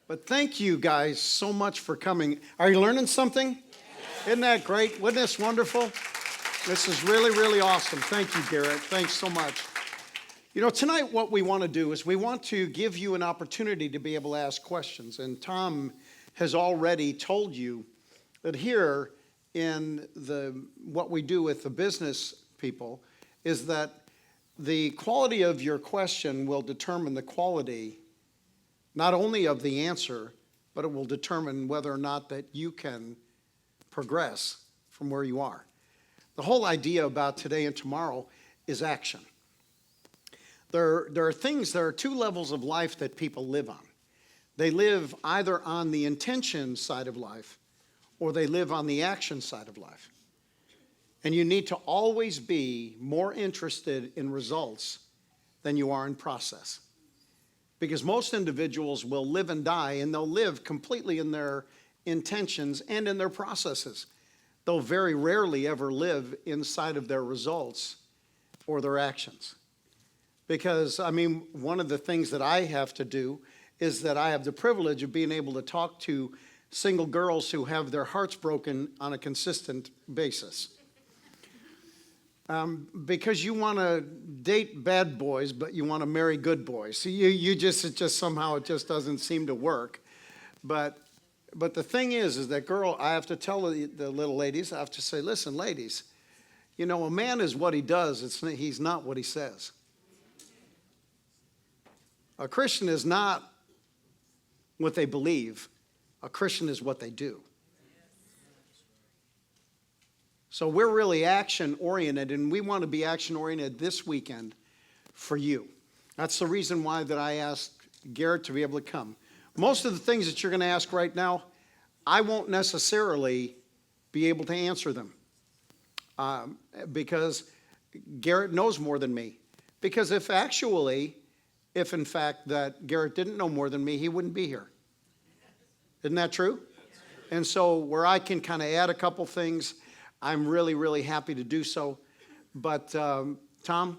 But thank you guys so much for coming. Are you learning something? Isn't that great? Wasn't this wonderful? This is really, really awesome. Thank you, Garrett. Thanks so much. You know, tonight what we want to do is we want to give you an opportunity to be able to ask questions. And Tom has already told you that here in what we do with the business people is that the quality of your question will determine the quality not only of the answer, but it will determine whether or not that you can progress from where you are. The whole idea about today and tomorrow is action. There are two levels of life that people live on. They live either on the intention side of life or they live on the action side of life. And you need to always be more interested in results than you are in process. Because most individuals will live and die, and they'll live completely in their intentions and in their processes. They'll very rarely ever live inside of their results or their actions. Because, one of the things that I have to do is that I have the privilege of being able to talk to single girls who have their hearts broken on a consistent basis. Because you want to date bad boys, but you want to marry good boys. So it just doesn't seem to work. But the thing is that girl, I have to tell the little ladies, I have to say, listen, ladies, a man is what he does. He's not what he says. A Christian is not what they believe. A Christian is what they do. So we're really action-oriented, and we want to be action-oriented this weekend for you. That's the reason why that I asked Garrett to be able to come. Most of the things that you're going to ask right now, I won't necessarily be able to answer them because Garrett knows more than me. Because if in fact that Garrett didn't know more than me, he wouldn't be here. Isn't that true? And so where I can kind of add a couple things, I'm really, really happy to do so. But Tom,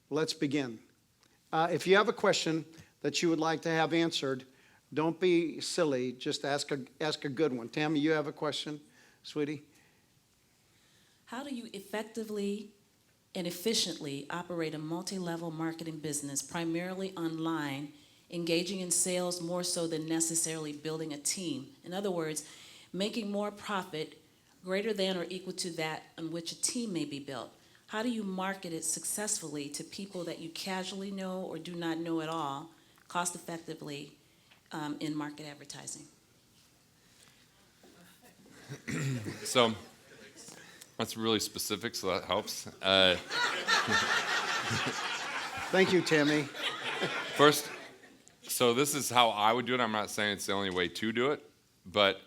let's begin. If you have a question that you would like to have answered, don't be silly. Just ask a good one. Tammy, you have a question, sweetie? How do you effectively and efficiently operate a multi-level marketing business, primarily online, engaging in sales more so than necessarily building a team? In other words, making more profit greater than or equal to that on which a team may be built. How do you market it successfully to people that you casually know or do not know at all, cost effectively in market advertising? So that's really specific, so that helps. Thank you, Tammy. First, so this is how I would do it. I'm not saying it's the only way to do it, but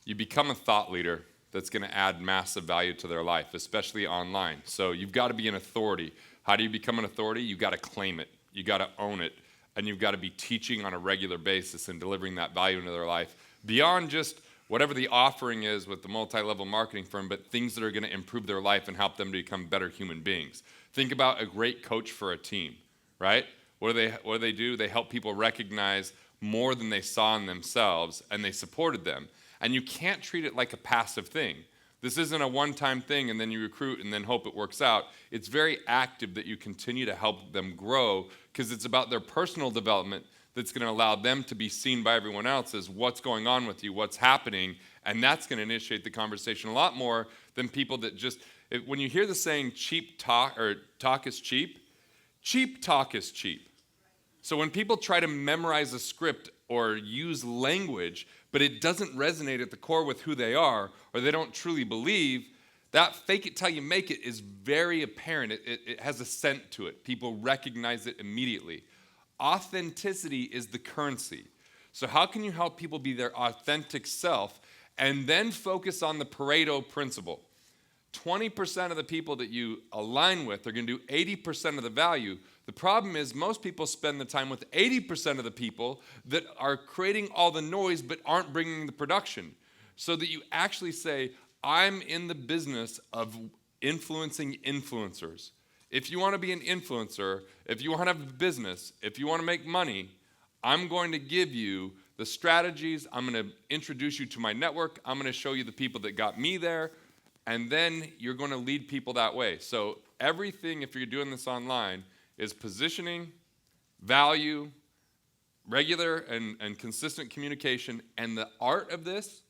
you become a thought leader that's going to add massive value to their life, especially online. So you've got to be an authority. How do you become an authority? You've got to claim it. You've got to own it. And you've got to be teaching on a regular basis and delivering that value into their life beyond just whatever the offering is with the multi-level marketing firm, but things that are going to improve their life and help them to become better human beings. Think about a great coach for a team, right? What do they do? They help people recognize more than they saw in themselves, and they supported them. And you can't treat it like a passive thing. This isn't a one-time thing and then you recruit and then hope it works out. It's very active that you continue to help them grow because it's about their personal development that's going to allow them to be seen by everyone else as what's going on with you, what's happening, and that's going to initiate the conversation a lot more than people that just, when you hear the saying cheap talk or talk is cheap talk is cheap. So when people try to memorize a script or use language, but it doesn't resonate at the core with who they are, or they don't truly believe, that fake it till you make it is very apparent. It has a scent to it. People recognize it immediately. Authenticity is the currency. So how can you help people be their authentic self and then focus on the Pareto principle? 20% of the people that you align with are going to do 80% of the value. The problem is most people spend the time with 80% of the people that are creating all the noise but aren't bringing the production. So that you actually say, I'm in the business of influencing influencers. If you want to be an influencer, if you want to have a business, if you want to make money, I'm going to give you the strategies. I'm going to introduce you to my network. I'm going to show you the people that got me there. And then you're going to lead people that way. So everything, if you're doing this online, is positioning, value, regular and consistent communication. And the art of this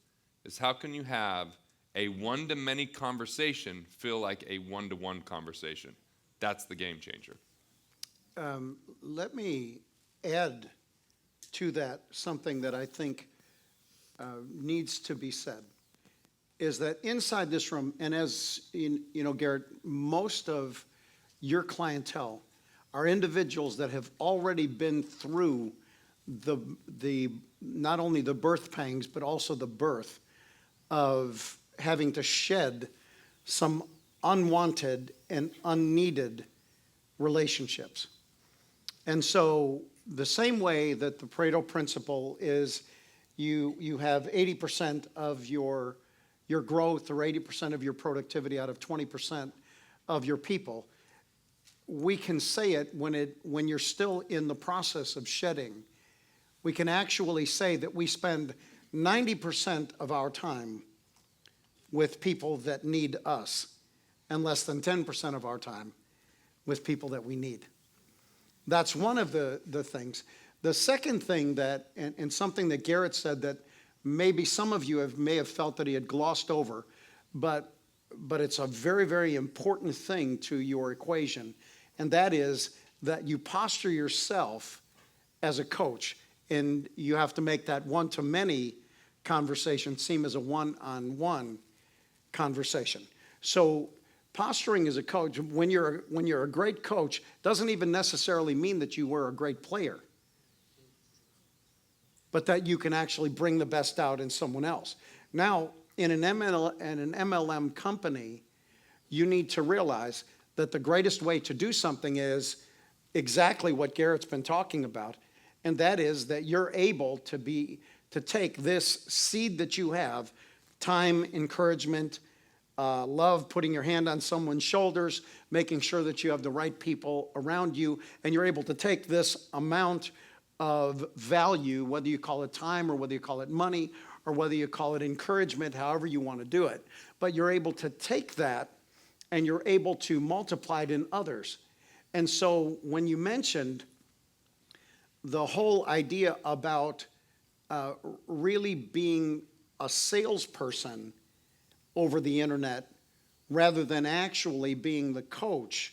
is how can you have a one-to-many conversation feel like a one-to-one conversation? That's the game changer. Let me add to that something that I think needs to be said, is that inside this room, and as you know, Garrett, most of your clientele are individuals that have already been through the not only the birth pangs, but also the birth of having to shed some unwanted and unneeded relationships. And so the same way that the Pareto principle is you have 80% of your growth or 80% of your productivity out of 20% of your people, we can say it when you're still in the process of shedding. We can actually say that we spend 90% of our time with people that need us and less than 10% of our time with people that we need. That's one of the things. The second thing that, and something that Garrett said that maybe some of you may have felt that he had glossed over, but it's a very, very important thing to your equation, and that is that you posture yourself as a coach, and you have to make that one-to-many conversation seem as a one-on-one conversation. So posturing as a coach, when you're a great coach, doesn't even necessarily mean that you were a great player, but that you can actually bring the best out in someone else. Now, in an MLM company, you need to realize that the greatest way to do something is exactly what Garrett's been talking about, and that is that you're able to take this seed that you have, time, encouragement, love, putting your hand on someone's shoulders, making sure that you have the right people around you, and you're able to take this amount of value, whether you call it time or whether you call it money or whether you call it encouragement, however you want to do it. But you're able to take that and you're able to multiply it in others. And so when you mentioned the whole idea about really being a salesperson over the internet rather than actually being the coach,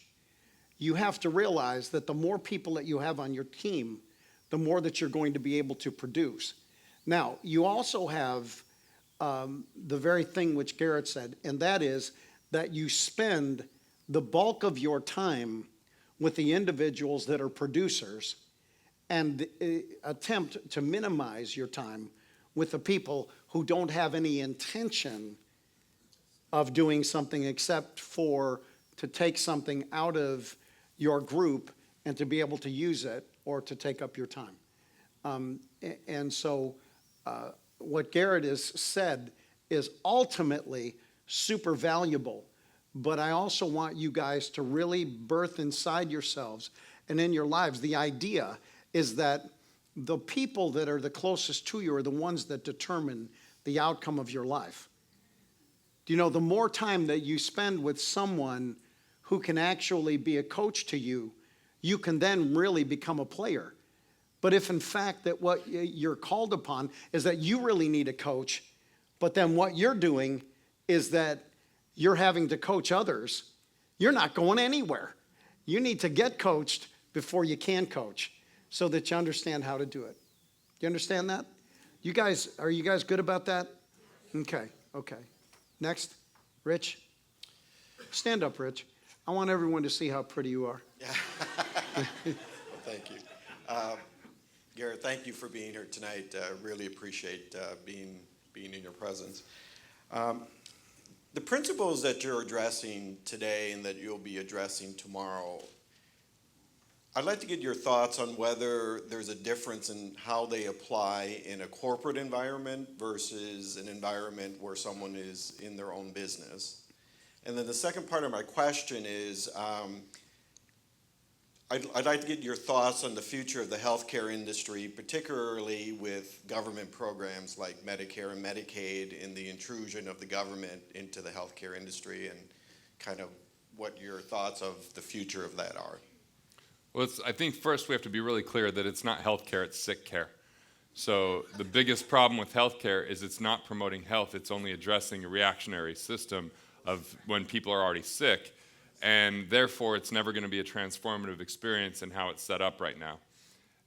you have to realize that the more people that you have on your team, the more that you're going to be able to produce. Now, you also have the very thing which Garrett said, and that is that you spend the bulk of your time with the individuals that are producers and attempt to minimize your time with the people who don't have any intention of doing something except for to take something out of your group and to be able to use it or to take up your time. And so what Garrett has said is ultimately super valuable, but I also want you guys to really birth inside yourselves and in your lives. The idea is that the people that are the closest to you are the ones that determine the outcome of your life. You know, the more time that you spend with someone who can actually be a coach to you, you can then really become a player. But if in fact that what you're called upon is that you really need a coach, but then what you're doing is that you're having to coach others, you're not going anywhere. You need to get coached before you can coach so that you understand how to do it. Do you understand that? Are you guys good about that? Okay. Next, Rich. Stand up, Rich. I want everyone to see how pretty you are. Yeah. Well, thank you. Garrett, thank you for being here tonight. Really appreciate being in your presence. The principles that you're addressing today and that you'll be addressing tomorrow, I'd like to get your thoughts on whether there's a difference in how they apply in a corporate environment versus an environment where someone is in their own business. And then the second part of my question is, I'd like to get your thoughts on the future of the healthcare industry, particularly with government programs like Medicare and Medicaid and the intrusion of the government into the healthcare industry, and kind of what your thoughts of the future of that are. Well, I think first we have to be really clear that it's not healthcare, it's sick care. So the biggest problem with healthcare is it's not promoting health, it's only addressing a reactionary system of when people are already sick, and therefore it's never going to be a transformative experience in how it's set up right now.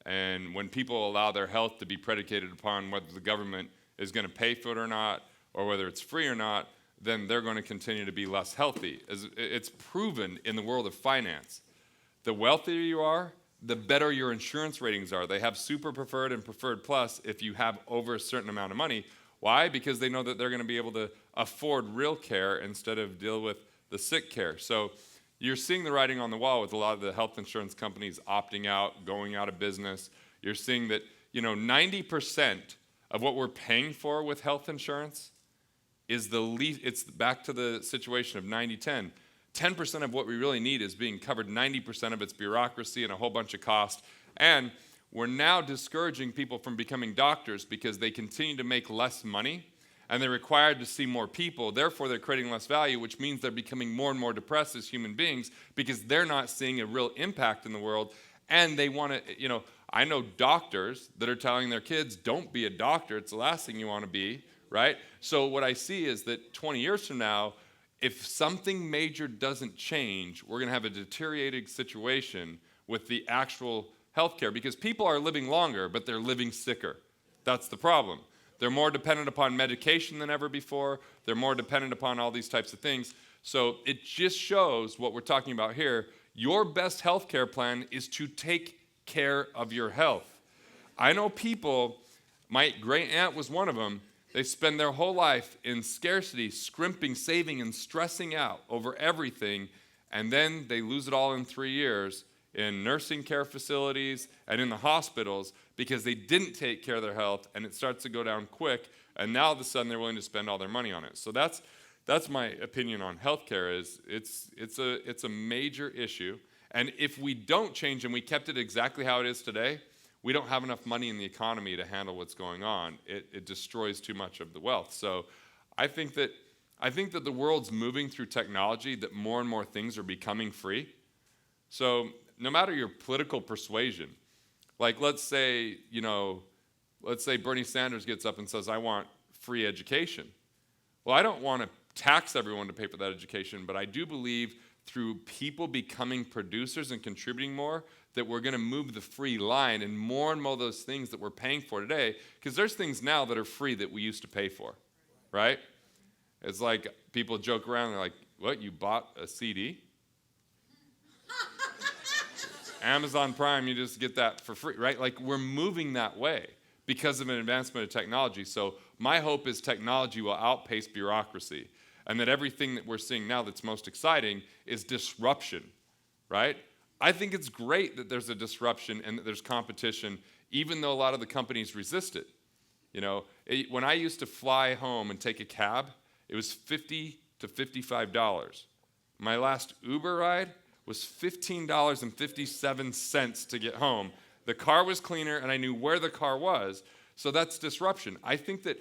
And when people allow their health to be predicated upon whether the government is going to pay for it or not, or whether it's free or not, then they're going to continue to be less healthy. It's proven in the world of finance. The wealthier you are, the better your insurance ratings are. They have super preferred and preferred plus if you have over a certain amount of money. Why? Because they know that they're going to be able to afford real care instead of deal with the sick care. So you're seeing the writing on the wall with a lot of the health insurance companies opting out, going out of business. You're seeing that, 90% of what we're paying for with health insurance is the least. It's back to the situation of 90-10. 10% of what we really need is being covered. 90% of it's bureaucracy and a whole bunch of cost. And we're now discouraging people from becoming doctors because they continue to make less money and they're required to see more people. Therefore, they're creating less value, which means they're becoming more and more depressed as human beings because they're not seeing a real impact in the world. And they want to, I know doctors that are telling their kids, don't be a doctor. It's the last thing you want to be, right? So what I see is that 20 years from now, if something major doesn't change, we're going to have a deteriorating situation with the actual healthcare because people are living longer, but they're living sicker. That's the problem. They're more dependent upon medication than ever before. They're more dependent upon all these types of things. So it just shows what we're talking about here. Your best healthcare plan is to take care of your health. I know people, my great aunt was one of them. They spend their whole life in scarcity, scrimping, saving, and stressing out over everything, and then they lose it all in 3 years in nursing care facilities and in the hospitals because they didn't take care of their health, and it starts to go down quick, and now all of a sudden they're willing to spend all their money on it. So that's my opinion on healthcare. Is it's a major issue, and if we don't change and we kept it exactly how it is today, we don't have enough money in the economy to handle what's going on. It destroys too much of the wealth. So I think that the world's moving through technology, that more and more things are becoming free. So no matter your political persuasion, like let's say Bernie Sanders gets up and says, I want free education. Well, I don't want to tax everyone to pay for that education, but I do believe through people becoming producers and contributing more, that we're going to move the free line and more of those things that we're paying for today, because there's things now that are free that we used to pay for, right? It's like people joke around, they're like, what, you bought a CD? Amazon Prime, you just get that for free, right? Like we're moving that way because of an advancement of technology. So my hope is technology will outpace bureaucracy, and that everything that we're seeing now that's most exciting is disruption, right? I think it's great that there's a disruption and that there's competition, even though a lot of the companies resist it. When I used to fly home and take a cab, it was $50 to $55. My last Uber ride was $15.57 to get home. The car was cleaner, and I knew where the car was, so that's disruption. I think that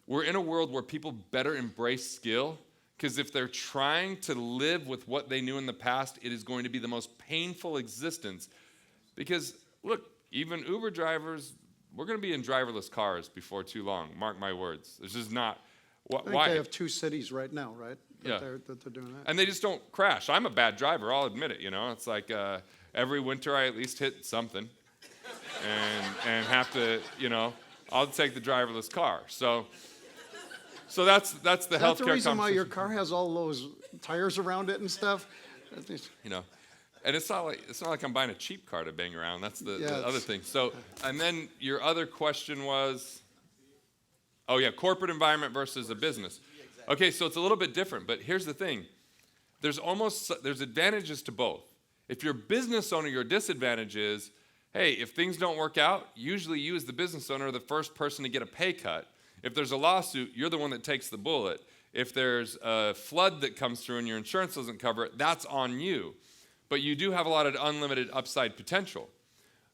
we're in a world where people better embrace skill, because if they're trying to live with what they knew in the past, it is going to be the most painful existence. Because, look, even Uber drivers, we're going to be in driverless cars before too long. Mark my words. There's just not. I think they have 2 cities right now, right? Yeah. That they're doing that. And they just don't crash. I'm a bad driver, I'll admit it. It's like every winter I at least hit something and have to, I'll take the driverless car. So that's the healthcare conversation. That's the reason why your car has all those tires around it and stuff. And it's not like I'm buying a cheap car to bang around. That's the other thing. So, and then your other question was, corporate environment versus a business. Okay, so it's a little bit different, but here's the thing. There's advantages to both. If you're a business owner, your disadvantage is, hey, if things don't work out, usually you as the business owner are the first person to get a pay cut. If there's a lawsuit, you're the one that takes the bullet. If there's a flood that comes through and your insurance doesn't cover it, that's on you. but you do have a lot of unlimited upside potential.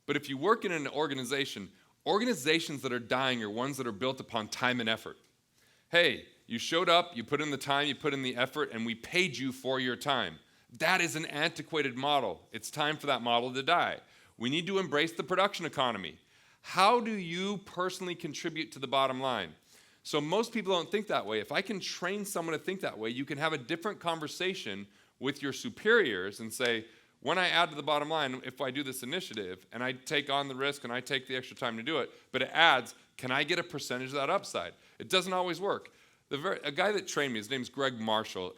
But if you work in an organization, organizations that are dying are ones that are built upon time and effort. Hey, you showed up, you put in the time, you put in the effort, and we paid you for your time. That is an antiquated model. It's time for that model to die. We need to embrace the production economy. How do you personally contribute to the bottom line? So most people don't think that way. If I can train someone to think that way, you can have a different conversation with your superiors and say, when I add to the bottom line, if I do this initiative and I take on the risk and I take the extra time to do it, but it adds, can I get a percentage of that upside? It doesn't always work. A guy that trained me, his name's Greg Marshall.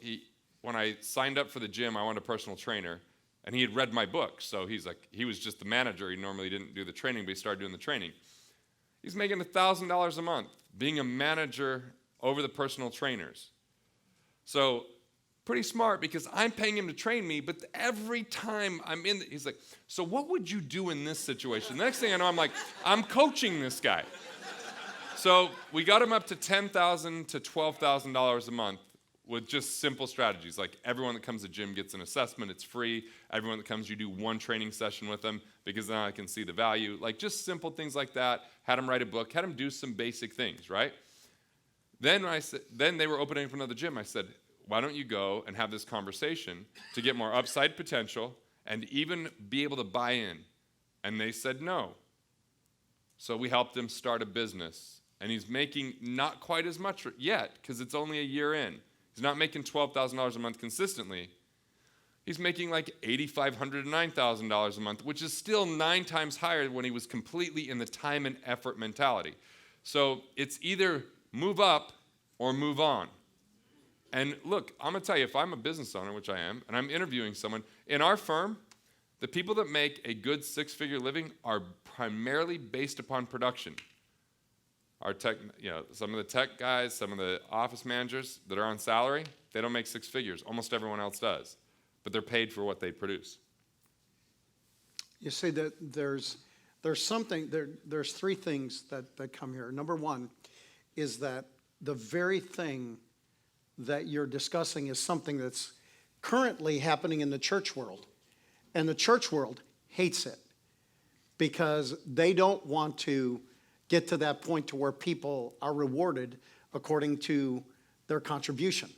When I signed up for the gym, I wanted a personal trainer, and he had read my book. So he was just the manager. He normally didn't do the training, but he started doing the training. He's making $1,000 a month being a manager over the personal trainers. So pretty smart, because I'm paying him to train me, but every time I'm he's like, so what would you do in this situation? The next thing I know, I'm coaching this guy. So we got him up to $10,000 to $12,000 a month with just simple strategies. Like everyone that comes to the gym gets an assessment, it's free. Everyone that comes, you do one training session with them because then I can see the value. Like just simple things like that. Had him write a book, had him do some basic things, right? Then they were opening for another gym. I said, why don't you go and have this conversation to get more upside potential and even be able to buy in? And they said no. So we helped him start a business. And he's making not quite as much yet because it's only a year in. He's not making $12,000 a month consistently. He's making like $8,500 to $9,000 a month, which is still 9 times higher when he was completely in the time and effort mentality. So it's either move up or move on. And look, I'm going to tell you, if I'm a business owner, which I am, and I'm interviewing someone, in our firm, the people that make a good 6-figure living are primarily based upon production. Our tech, some of the tech guys, some of the office managers that are on salary, they don't make 6 figures. Almost everyone else does. But they're paid for what they produce. You see that there's 3 things that come here. Number one is that the very thing that you're discussing is something that's currently happening in the church world. And the church world hates it because they don't want to get to that point to where people are rewarded according to their contribution.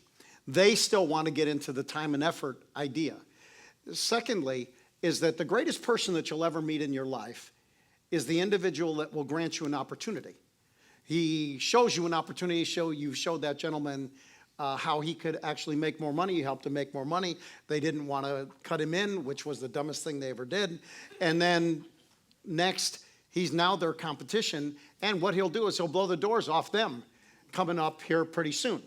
They still want to get into the time and effort idea. Secondly, is that the greatest person that you'll ever meet in your life is the individual that will grant you an opportunity. He shows you an opportunity. You showed that gentleman how he could actually make more money. You helped him make more money. They didn't want to cut him in, which was the dumbest thing they ever did. And then next, he's now their competition. And what he'll do is he'll blow the doors off them coming up here pretty soon.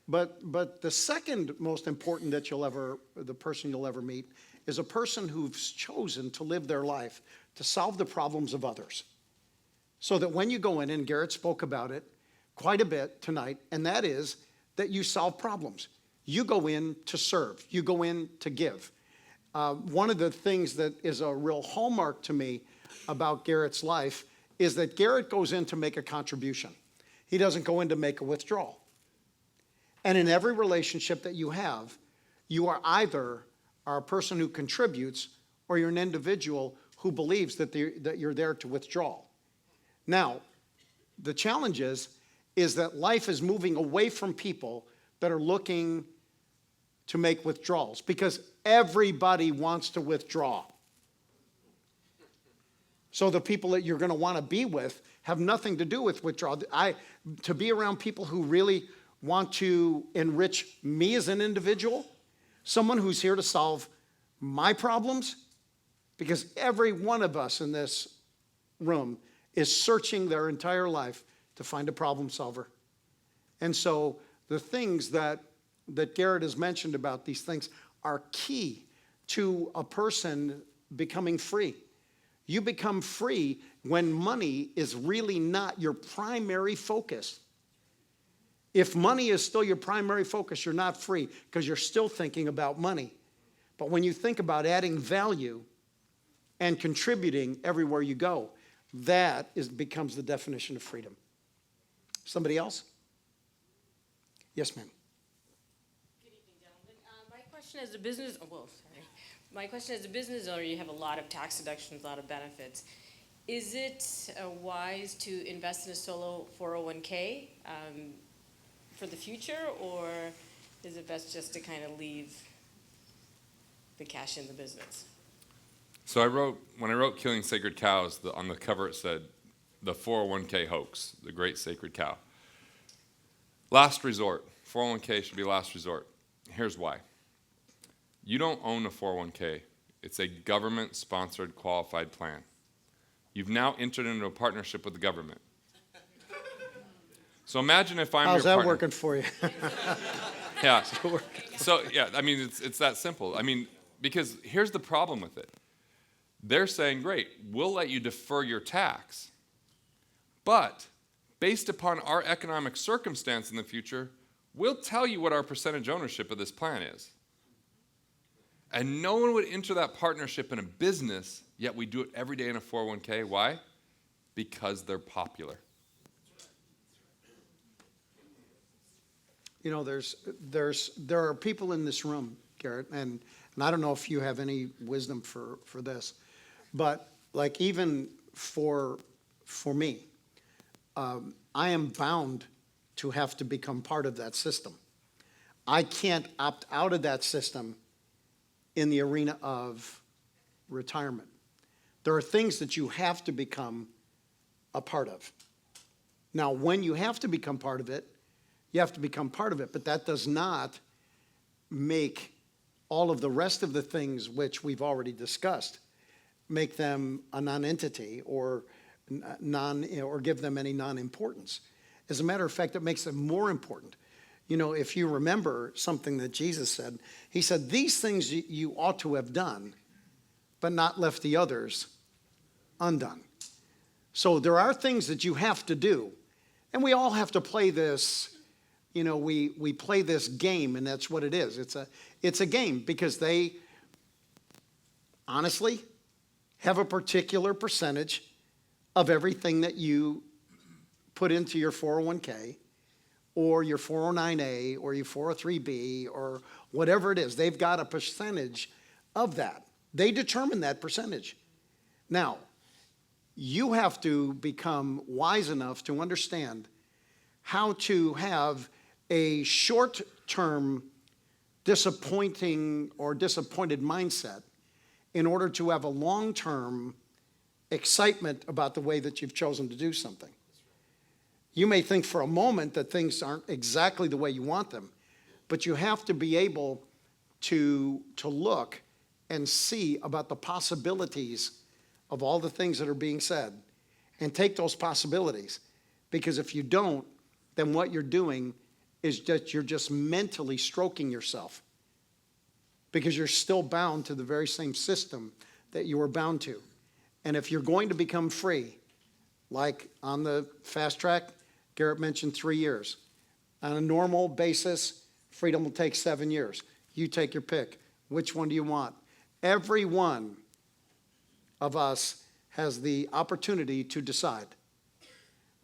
But the second most important the person you'll ever meet is a person who's chosen to live their life to solve the problems of others. So that when you go in, and Garrett spoke about it quite a bit tonight, and that is that you solve problems. You go in to serve. You go in to give. One of the things that is a real hallmark to me about Garrett's life is that Garrett goes in to make a contribution. He doesn't go in to make a withdrawal. And in every relationship that you have, you are either a person who contributes or you're an individual who believes that you're there to withdraw. Now, the challenge is that life is moving away from people that are looking to make withdrawals because everybody wants to withdraw. So the people that you're going to want to be with have nothing to do with withdrawal. To be around people who really want to enrich me as an individual, someone who's here to solve my problems, because every one of us in this room is searching their entire life to find a problem solver. And so the things that Garrett has mentioned about these things are key to a person becoming free. You become free when money is really not your primary focus. If money is still your primary focus, you're not free because you're still thinking about money. But when you think about adding value and contributing everywhere you go, that becomes the definition of freedom. Somebody else? Yes, ma'am. Good evening, gentlemen. My question as a business, My question, as a business owner, you have a lot of tax deductions, a lot of benefits. Is it wise to invest in a solo 401k for the future, or is it best just to kind of leave the cash in the business? So when I wrote Killing Sacred Cows, on the cover it said, the 401k hoax, the great sacred cow. Last resort. 401k should be last resort. Here's why. You don't own a 401k. It's a government-sponsored qualified plan. You've now entered into a partnership with the government. So imagine if I'm How's your that partner. working for you? Yeah. So yeah, I mean, it's that simple. I mean, because here's the problem with it. They're saying, great, we'll let you defer your tax, but based upon our economic circumstance in the future, we'll tell you what our percentage ownership of this plan is. And no one would enter that partnership in a business, yet we do it every day in a 401k. Why? Because they're popular. You know, there are people in this room, Garrett, and I don't know if you have any wisdom for this, but like even for me, I am bound to have to become part of that system. I can't opt out of that system in the arena of retirement. There are things that you have to become a part of. Now, when you have to become part of it, you have to become part of it, but that does not make all of the rest of the things which we've already discussed, make them a non-entity or give them any non-importance. As a matter of fact, it makes them more important. You know, if you remember something that Jesus said, he said, these things you ought to have done, but not left the others undone. So there are things that you have to do, and we all have to play this. You know, we play this game, and that's what it is. It's a game because they honestly have a particular percentage of everything that you put into your 401k or your 409A or your 403B or whatever it is. They've got a percentage of that. They determine that percentage. Now, you have to become wise enough to understand how to have a short-term disappointed mindset in order to have a long-term excitement about the way that you've chosen to do something. You may think for a moment that things aren't exactly the way you want them, but you have to be able to look and see about the possibilities of all the things that are being said and take those possibilities. Because if you don't, then what you're doing is that you're just mentally stroking yourself because you're still bound to the very same system that you were bound to. And if you're going to become free, like on the fast track, Garrett mentioned 3 years. On a normal basis, freedom will take 7 years. You take your pick. Which one do you want? Every one of us has the opportunity to decide.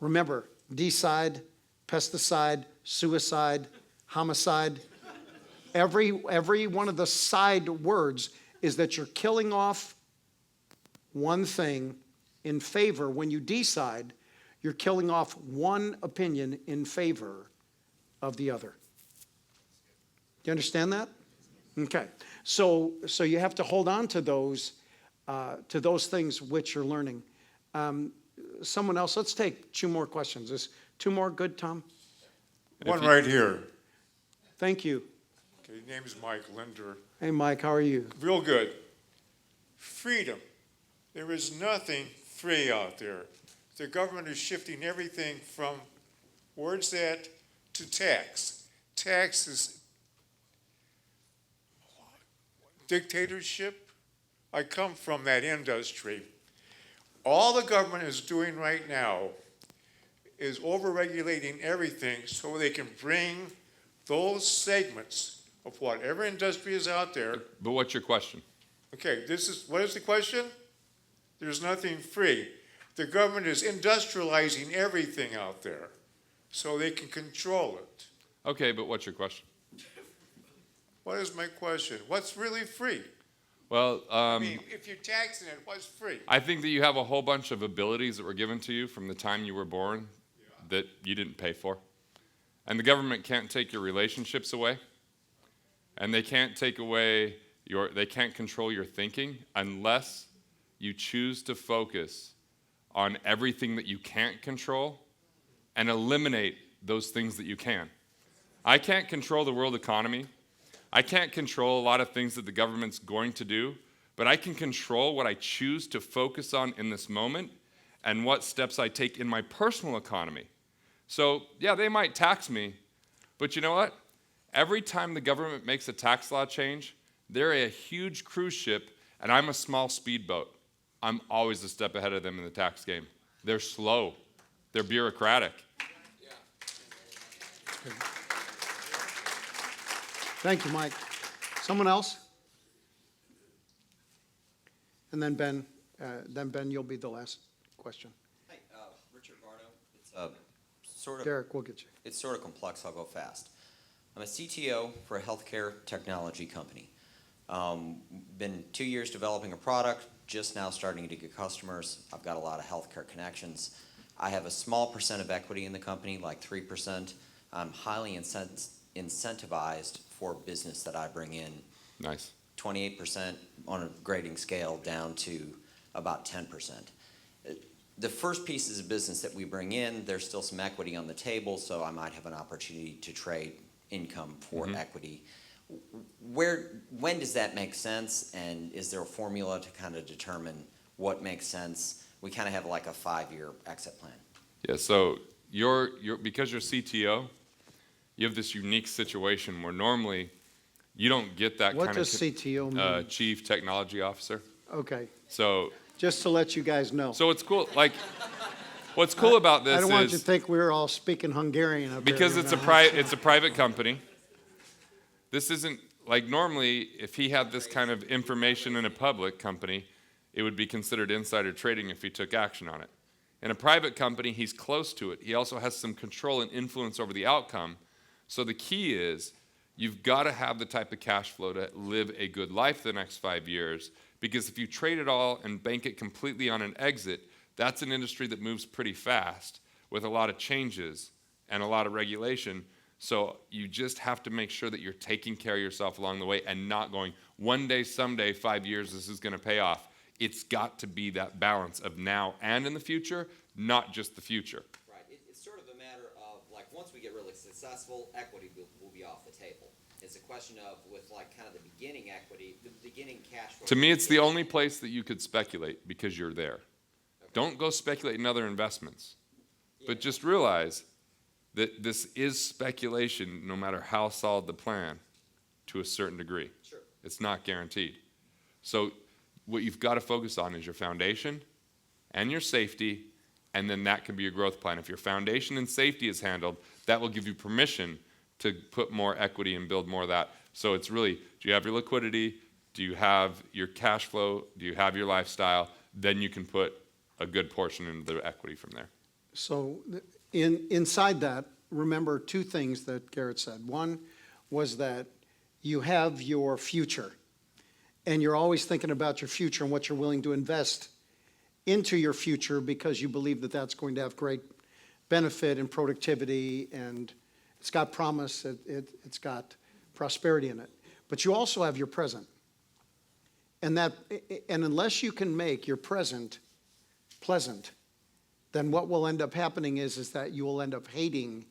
Remember, decide, pesticide, suicide, homicide. Every one of the side words is that you're killing off one thing in favor. When you decide, you're killing off one opinion in favor of the other. Do you understand that? Okay. So you have to hold on to those things which you're learning. Someone else, let's take 2 more questions. Is 2 more good, Tom? One right here. Thank you. Okay, his name is Mike Linder. Hey, Mike, how are you? Real good. Freedom. There is nothing free out there. The government is shifting everything from, where's that, to tax. Tax is dictatorship. I come from that industry. All the government is doing right now is overregulating everything so they can bring those segments of whatever industry is out there. But what's your question? Okay, what is the question? There's nothing free. The government is industrializing everything out there so they can control it. Okay, but what's your question? What is my question? What's really free? Well, I mean, if you're taxing it, what's free? I think that you have a whole bunch of abilities that were given to you from the time you were born that you didn't pay for. And the government can't take your relationships away. And they can't take away they can't control your thinking unless you choose to focus on everything that you can't control and eliminate those things that you can. I can't control the world economy. I can't control a lot of things that the government's going to do, but I can control what I choose to focus on in this moment and what steps I take in my personal economy. So, yeah, they might tax me, but you know what? Every time the government makes a tax law change, they're a huge cruise ship, and I'm a small speedboat. I'm always a step ahead of them in the tax game. They're slow. They're bureaucratic. Thank you, Mike. Someone else? And then Ben, you'll be the last question. Hi, Richard Barno. It's Derek, we'll get you. it's sort of complex. I'll go fast. I'm a CTO for a healthcare technology company. Been 2 years developing a product, just now starting to get customers. I've got a lot of healthcare connections. I have a small percent of equity in the company, like 3%. I'm highly incentivized for business that I bring in. Nice. 28% on a grading scale down to about 10%. The first pieces of business that we bring in, there's still some equity on the table, so I might have an opportunity to trade income for equity. When does that make sense, and is there a formula to kind of determine what makes sense? We kind of have like a 5-year exit plan. Yeah, so because you're CTO, you have this unique situation where normally you don't get that What kind does of CTO mean? Chief Technology Officer. Okay, So just to let you guys know. it's cool. Like, what's cool about this I don't want you to is think we're all speaking Hungarian up because here. it's a private company. This isn't like normally if he had this kind of information in a public company, it would be considered insider trading if he took action on it. In a private company, he's close to it. He also has some control and influence over the outcome. So the key is you've got to have the type of cash flow to live a good life the next 5 years, because if you trade it all and bank it completely on an exit, that's an industry that moves pretty fast with a lot of changes and a lot of regulation. So you just have to make sure that you're taking care of yourself along the way and not going, one day, someday, 5 years, this is going to pay off. It's got to be that balance of now and in the future, not just the future. Right. It's sort of a matter of, like, once we get really successful, equity will be off the table. It's a question of, with, like, kind of the beginning equity, the beginning cash flow. To me, it's the only place that you could speculate because you're there. Okay. Don't go speculate in other investments. Yeah. But just realize that this is speculation no matter how solid the plan to a certain degree. Sure. It's not guaranteed. So what you've got to focus on is your foundation and your safety, and then that can be your growth plan. If your foundation and safety is handled, that will give you permission to put more equity and build more of that. So it's really, do you have your liquidity? Do you have your cash flow? Do you have your lifestyle? Then you can put a good portion into the equity from there. So inside that, remember two things that Garrett said. One was that you have your future, and you're always thinking about your future and what you're willing to invest into your future because you believe that that's going to have great benefit and productivity, and it's got promise, it's got prosperity in it. But you also have your present. And unless you can make your present pleasant, then what will end up happening is that you will end up hating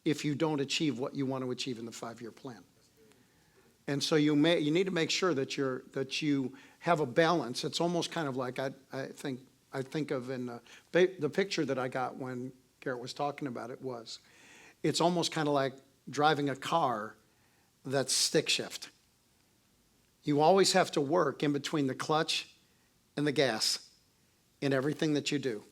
if you don't achieve what you want to achieve in the 5-year plan. And so you need to make sure that you have a balance. It's almost kind of like I think of in the picture that I got when Garrett was talking about it was, it's almost kind of like driving a car that's stick shift. You always have to work in between the clutch and the gas in everything that you do.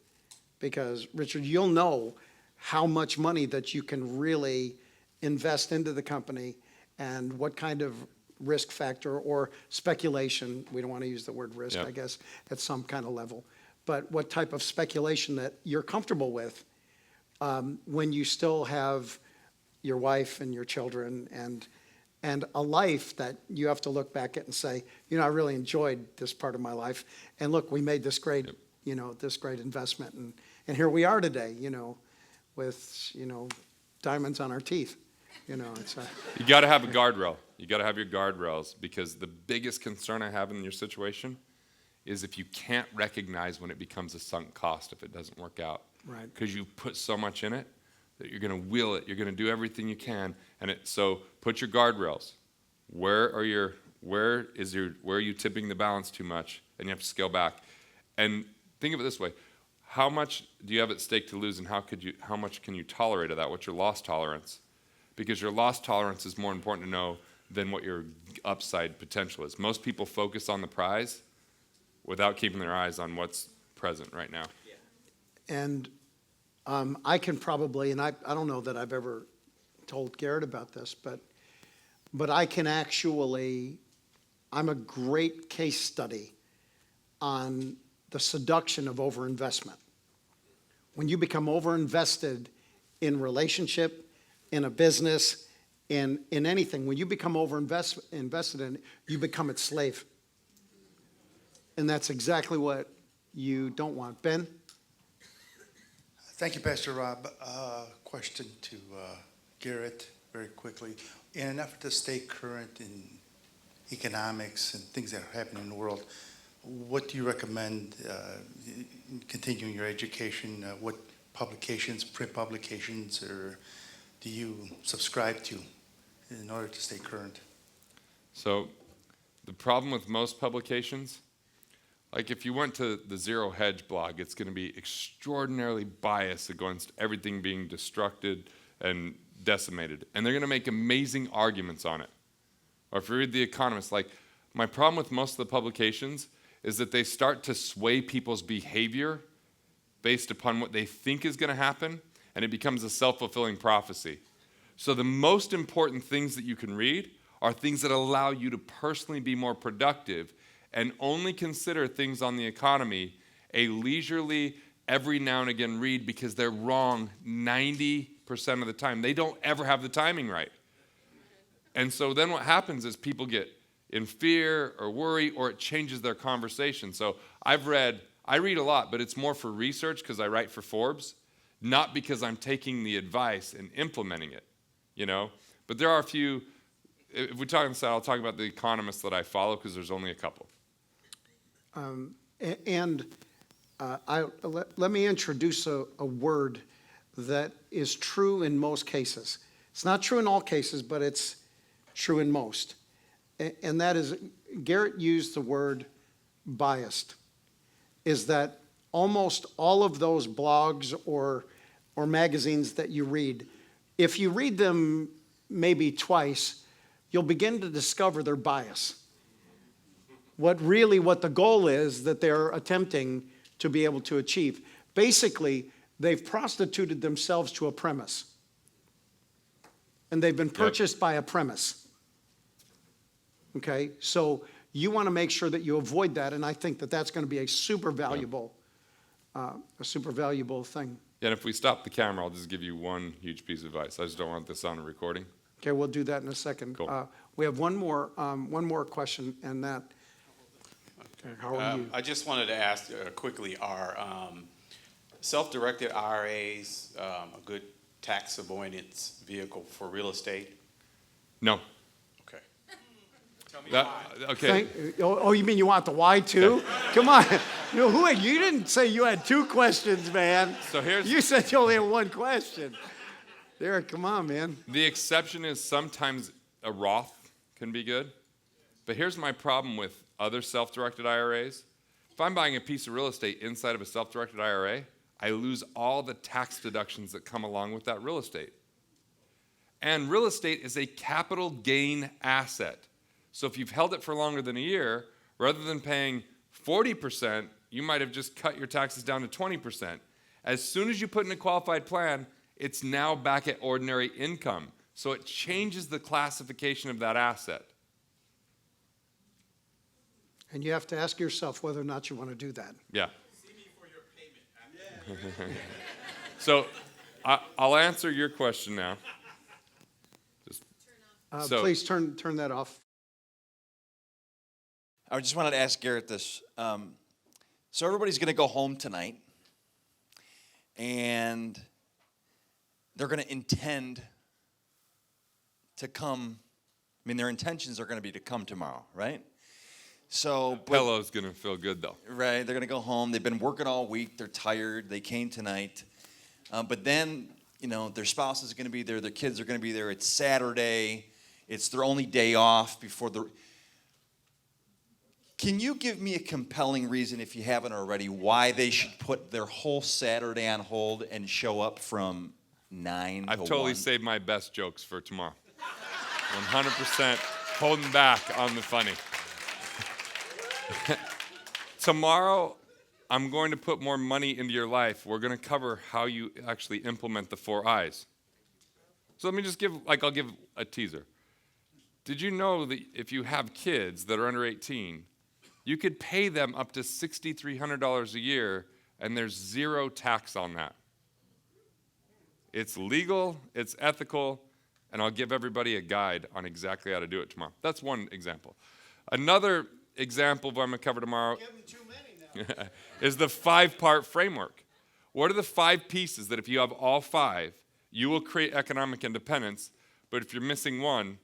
Because, Richard, you'll know how much money that you can really invest into the company and what kind of risk factor or speculation, we don't want to use the word risk, Yep. I guess, at some kind of level, but what type of speculation that you're comfortable with when you still have your wife and your children and a life that you have to look back at and say, you know, I really enjoyed this part of my life. And look, we made this great, you know, this great investment. And here we are today, you know, with, you know, diamonds on our teeth. You know, it's You got to have a guardrail. You got to have your guardrails, because the biggest concern I have in your situation is if you can't recognize when it becomes a sunk cost if it doesn't work out. Right. Because you put so much in it that you're going to wheel it. You're going to do everything you can, so put your guardrails. Where are you tipping the balance too much, and you have to scale back. And think of it this way: how much do you have at stake to lose, and how much can you tolerate of that? What's your loss tolerance? Because your loss tolerance is more important to know than what your upside potential is. Most people focus on the prize without keeping their eyes on what's present right now. And I can probably, and I don't know that I've ever told Garrett about this, but I can actually, I'm a great case study on the seduction of overinvestment. When you become overinvested in relationship, in a business, in anything, when you become invested in it, you become its slave. And that's exactly what you don't want. Ben? Thank you, Pastor Robb. Question to Garrett very quickly. In an effort to stay current in economics and things that are happening in the world, what do you recommend in continuing your education? What publications, print publications, or do you subscribe to in order to stay current? So the problem with most publications, like if you went to the Zero Hedge blog, it's going to be extraordinarily biased against everything being destructed and decimated. And they're going to make amazing arguments on it. Or if you read The Economist, like my problem with most of the publications is that they start to sway people's behavior based upon what they think is going to happen, and it becomes a self-fulfilling prophecy. So the most important things that you can read are things that allow you to personally be more productive, and only consider things on the economy a leisurely, every now and again read, because they're wrong 90% of the time. They don't ever have the timing right. And so then what happens is people get in fear or worry, or it changes their conversation. So I read a lot, but it's more for research because I write for Forbes, not because I'm taking the advice and implementing it, you know? But there are a few, if we talk inside, I'll talk about the economists that I follow, because there's only a couple. Let me introduce a word that is true in most cases. It's not true in all cases, but it's true in most. And that is, Garrett used the word biased, is that almost all of those blogs or magazines that you read, if you read them maybe twice, you'll begin to discover their bias. What the goal is that they're attempting to be able to achieve. Basically, they've prostituted themselves to a premise. And they've been purchased by a premise. Okay? So you want to make sure that you avoid that, and I think that that's going to be a super valuable thing. Yeah, and if we stop the camera, I'll just give you one huge piece of advice. I just don't want this on a recording. Okay, we'll do that in a second. Cool. We have one more question, and that. Okay, how are you? I just wanted to ask quickly: are self-directed IRAs a good tax avoidance vehicle for real estate? No. Okay. Okay. You mean you want the why too? Okay. Come on. You didn't say you had two questions, man. So You said you only had one question. Derek, come on, man. The exception is sometimes a Roth can be good. But here's my problem with other self-directed IRAs. If I'm buying a piece of real estate inside of a self-directed IRA, I lose all the tax deductions that come along with that real estate. And real estate is a capital gain asset. So if you've held it for longer than a year, rather than paying 40%, you might have just cut your taxes down to 20%. As soon as you put in a qualified plan, it's now back at ordinary income. So it changes the classification of that asset. And you have to ask yourself whether or not you want to do that. Yeah. So I'll answer your question now. So- Please turn that off. I just wanted to ask Garrett this. So everybody's going to go home tonight, and they're going to intend to come. I mean, their intentions are going to be to come tomorrow, right? So, Pillow's going to feel good, though. right, they're going to go home. They've been working all week. They're tired. They came tonight. But then, their spouse is going to be there. Their kids are going to be there. It's Saturday. It's their only day off before the... Can you give me a compelling reason, if you haven't already, why they should put their whole Saturday on hold and show up from 9 to 1? I've totally saved my best jokes for tomorrow. 100% holding back on the funny. Tomorrow, I'm going to put more money into your life. We're going to cover how you actually implement the 4 I's. So let me just I'll give a teaser. Did you know that if you have kids that are under 18, you could pay them up to $6,300 a year, and there's 0 tax on that? It's legal, it's ethical, and I'll give everybody a guide on exactly how to do it tomorrow. That's one example. Another example of what I'm going to cover tomorrow is the 5-part framework. What are the 5 pieces that if you have all 5, you will create economic independence, but if you're missing one,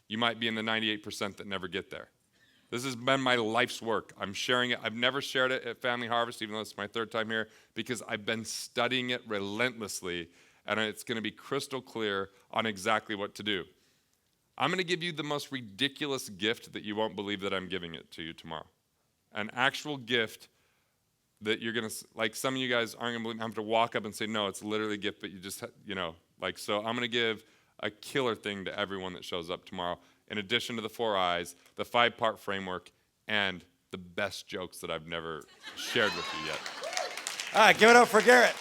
you might be in the 98% that never get there. This has been my life's work. I'm sharing it. I've never shared it at Family Harvest, even though it's my 3rd time here, because I've been studying it relentlessly, and it's going to be crystal clear on exactly what to do. I'm going to give you the most ridiculous gift that you won't believe that I'm giving it to you tomorrow. An actual gift that you're going to, like some of you guys aren't going to believe, I'm going to walk up and say, no, it's literally a gift, but you just, so I'm going to give a killer thing to everyone that shows up tomorrow, in addition to the 4 I's, the 5-part framework, and the best jokes that I've never shared with you yet. All right, give it up for Garrett.